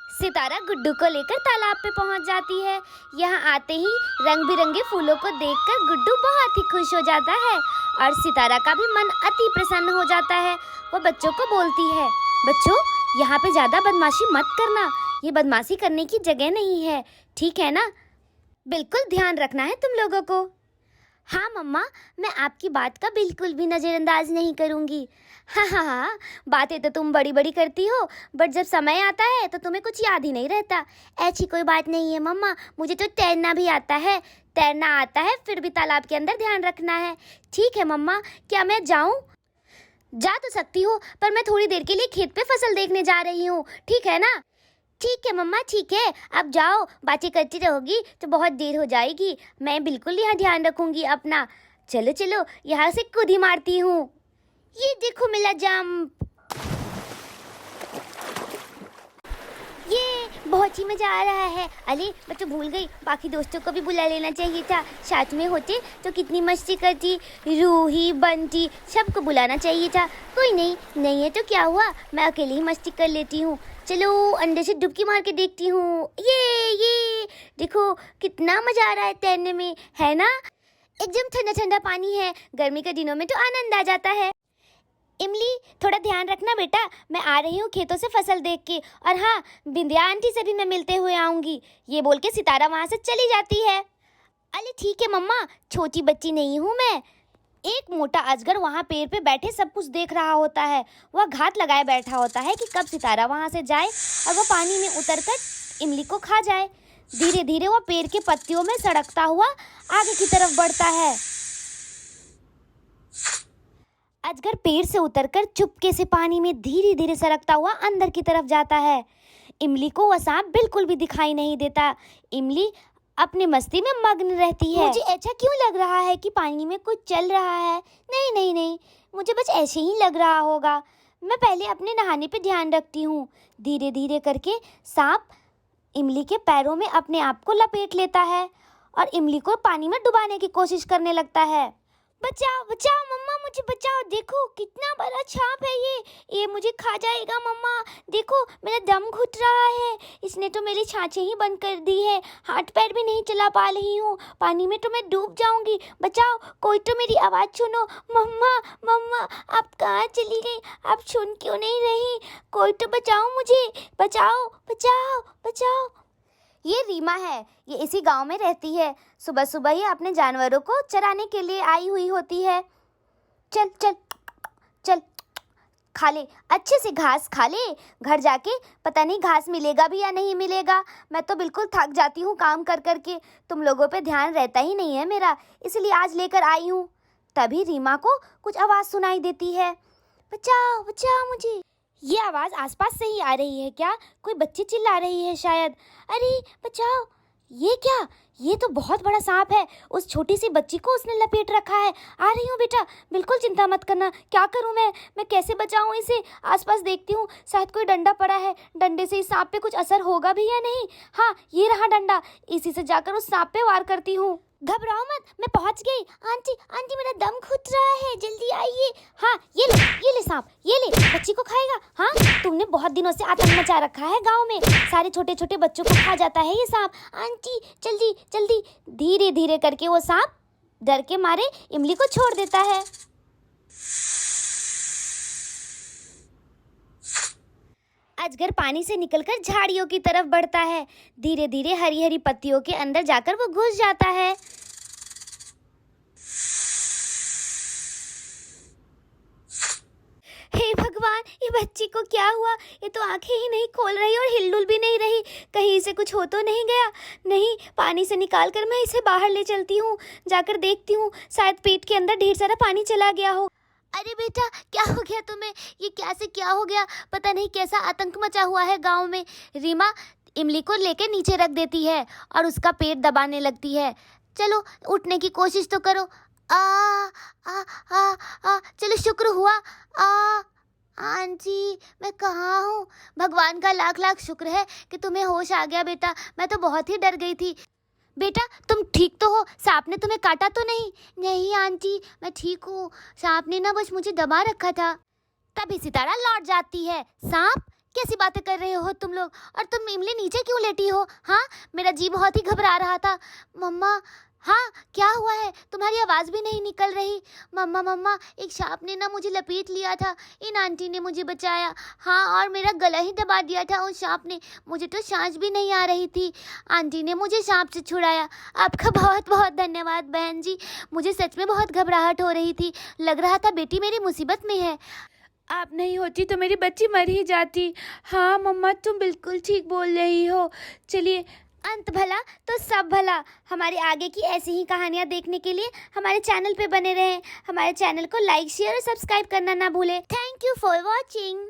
सितारा गुड्डू को लेकर तालाब पे पहुंच जाती है। यहाँ आते ही रंग बिरंगे फूलों को देखकर गुड्डू बहुत ही खुश हो जाता है और सितारा का भी मन अति प्रसन्न हो जाता है। वो बच्चों को बोलती है, बच्चों यहाँ पे ज़्यादा बदमाशी मत करना, ये बदमाशी करने की जगह नहीं है, ठीक है ना? बिल्कुल ध्यान रखना है तुम लोगों को। हाँ मम्मा, मैं आपकी बात का बिल्कुल भी नज़रअंदाज नहीं करूँगी। हाँ, बातें तो तुम बड़ी बड़ी करती हो, बट जब समय आता है तो तुम्हें कुछ याद ही नहीं रहता। ऐसी कोई बात नहीं है मम्मा, मुझे तो तैरना भी आता है। तैरना आता है फिर भी तालाब के अंदर ध्यान रखना है। ठीक है मम्मा, क्या मैं जाऊँ? जा तो सकती हो, पर मैं थोड़ी देर के लिए खेत पे फसल देखने जा रही हूँ, ठीक है ना? ठीक है मम्मा, ठीक है, अब जाओ, बातें करती रहोगी तो बहुत देर हो जाएगी। मैं बिल्कुल यहाँ ध्यान रखूंगी अपना। चलो चलो, यहाँ से कूद ही मारती हूँ। ये देखो मिला जंप। ये बहुत ही मजा आ रहा है। अरे मैं तो भूल गई, बाकी दोस्तों को भी बुला लेना चाहिए था, साथ में होते तो कितनी मस्ती करती। रूही, बंटी, सबको बुलाना चाहिए था। कोई नहीं है तो क्या हुआ, मैं अकेले ही मस्ती कर लेती हूँ। चलो अंदर से डुबकी मार के देखती हूँ। ये देखो कितना मजा आ रहा है तैरने में, है ना? एकदम ठंडा ठंडा पानी है, गर्मी के दिनों में तो आनंद आ जाता है। इमली थोड़ा ध्यान रखना बेटा, मैं आ रही हूँ खेतों से फसल देख के, और हाँ बिंदिया आंटी से भी मैं मिलते हुए आऊँगी। ये बोल के सितारा वहाँ से चली जाती है। अरे ठीक है मम्मा, छोटी बच्ची नहीं हूँ मैं। एक मोटा अजगर वहाँ पेड़ पे बैठे सब कुछ देख रहा होता है। वह घात लगाए बैठा होता है कि कब सितारा वहाँ से जाए और वह पानी में उतरकर इमली को खा जाए। धीरे धीरे वह पेड़ के पत्तियों में सड़कता हुआ आगे की तरफ बढ़ता है। अजगर पेड़ से उतरकर चुपके से पानी में धीरे धीरे सरकता हुआ अंदर की तरफ जाता है। इमली को वह सांप बिल्कुल भी दिखाई नहीं देता। इमली अपनी मस्ती में मग्न रहती है। मुझे ऐसा क्यों लग रहा है कि पानी में कुछ चल रहा है? नहीं, मुझे बस ऐसे ही लग रहा होगा। मैं पहले अपने नहाने पे ध्यान रखती हूँ। धीरे धीरे करके सांप इमली के पैरों में अपने आप को लपेट लेता है और इमली को पानी में डुबाने की कोशिश करने लगता है। बचाओ बचाओ मम्मा, मुझे बचाओ, देखो कितना बड़ा सांप है ये मुझे खा जाएगा मम्मा। देखो मेरा दम घुट रहा है, इसने तो मेरी छाछें ही बंद कर दी है, हाथ पैर भी नहीं चला पा रही हूँ, पानी में तो मैं डूब जाऊंगी। बचाओ, कोई तो मेरी आवाज़ सुनो। मम्मा आप कहाँ चली गई? आप सुन क्यों नहीं रही? कोई तो बचाओ मुझे, बचाओ। ये रीमा है, ये इसी गांव में रहती है। सुबह सुबह ही अपने जानवरों को चराने के लिए आई हुई होती है। चल खा ले, अच्छे से घास खा ले। घर जाके पता नहीं घास मिलेगा भी या नहीं मिलेगा। मैं तो बिल्कुल थक जाती हूँ काम कर कर के, तुम लोगों पे ध्यान रहता ही नहीं है मेरा, इसलिए आज लेकर आई हूँ। तभी रीमा को कुछ आवाज़ सुनाई देती है। बचाओ मुझे। ये आवाज़ आसपास से ही आ रही है क्या? कोई बच्ची चिल्ला रही है शायद। अरे बचाओ, ये क्या? ये तो बहुत बड़ा सांप है, उस छोटी सी बच्ची को उसने लपेट रखा है। आ रही हूँ बेटा, बिल्कुल चिंता मत करना। क्या करूँ मैं कैसे बचाऊँ इसे? आसपास देखती हूँ, शायद कोई डंडा पड़ा है, डंडे से इस सांप पे कुछ असर होगा भी या नहीं। हाँ ये रहा डंडा, इसी से जाकर उस सांप पे वार करती हूँ। घबराओ मत, मैं पहुंच गई। आंटी मेरा दम घुट रहा है, जल्दी आइए। हाँ ये ले सांप, ये ले, बच्ची को खाएगा। हाँ तुमने बहुत दिनों से आतंक मचा रखा है गांव में, सारे छोटे छोटे बच्चों को खा जाता है ये सांप। आंटी जल्दी। धीरे धीरे करके वो सांप डर के मारे इमली को छोड़ देता है। अजगर पानी से निकलकर झाड़ियों की तरफ बढ़ता है। धीरे धीरे हरी हरी पत्तियों के अंदर जाकर वो घुस जाता है। हे भगवान, ये बच्ची को क्या हुआ? ये तो आंखें ही नहीं खोल रही और हिलडुल भी नहीं रही। कहीं इसे कुछ हो तो नहीं गया? नहीं, पानी से निकाल कर मैं इसे बाहर ले चलती हूँ, जाकर देखती हूँ, शायद पेट के अंदर ढेर सारा पानी चला गया हो। अरे बेटा क्या हो गया तुम्हें? ये कैसे क्या हो गया? पता नहीं कैसा आतंक मचा हुआ है गांव में। रीमा इमली को लेकर नीचे रख देती है और उसका पेट दबाने लगती है। चलो उठने की कोशिश तो करो। चलो शुक्र हुआ। आंटी मैं कहाँ हूँ? भगवान का लाख लाख शुक्र है कि तुम्हें होश आ गया बेटा, मैं तो बहुत ही डर गई थी। बेटा तुम ठीक तो हो? सांप ने तुम्हें काटा तो नहीं? नहीं आंटी मैं ठीक हूँ, सांप ने ना बस मुझे दबा रखा था। तभी सितारा लौट जाती है। सांप कैसी बातें कर रहे हो तुम लोग? और तुम इमली नीचे क्यों लेटी हो? हाँ, मेरा जी बहुत ही घबरा रहा था। मम्मा, हाँ क्या हुआ है? तुम्हारी आवाज़ भी नहीं निकल रही। मम्मा मम्मा, एक सांप ने ना मुझे लपेट लिया था, इन आंटी ने मुझे बचाया। हाँ, और मेरा गला ही दबा दिया था उस सांप ने। मुझे तो सांस भी नहीं आ रही थी, आंटी ने मुझे सांप से छुड़ाया। आपका बहुत बहुत धन्यवाद बहन जी। मुझे सच में बहुत घबराहट हो रही थी, लग रहा था बेटी मेरी मुसीबत में है। आप नहीं होती तो मेरी बच्ची मर ही जाती। हाँ मम्मा, तुम बिल्कुल ठीक बोल रही हो। चलिए, अंत भला तो सब भला। हमारे आगे की ऐसी ही कहानियाँ देखने के लिए हमारे चैनल पे बने रहें। हमारे चैनल को लाइक, शेयर और सब्सक्राइब करना ना भूलें। Thank you for watching.